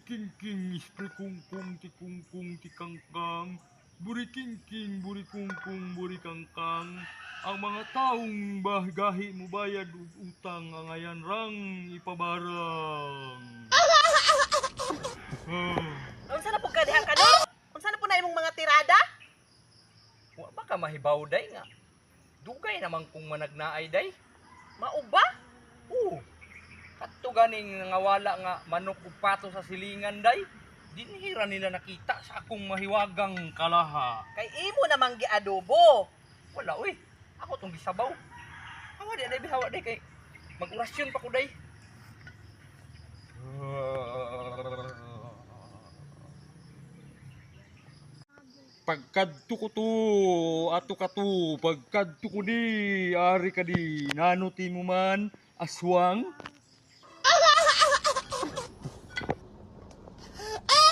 king, ispre kungkung, ti kungkung, ti kangkang. Buri king, buri kungkung, buri kangkang. Ang mga taong gahi mo bayad ug utang ang ayan rang ipabarang. Unsa na po ka diha kanor? Unsa na po na imong mga tirada? Wa ba ka mahibaw day nga? Dugay naman kung managnaay day. Mao ba? Oo. Kadto ganing nangawala nga manok ug pato sa silingan day. Dinhira nila nakita sa akong mahiwagang kalaha. Kay imo namang giadobo. Wala oy. Ako tong gisabaw. Hawa di day bihawa day kay mag-orasyon pa ko day. Pagkadto ko to, ato ka to, pagkadto ko di, ari ka di, nanutin mo man, aswang.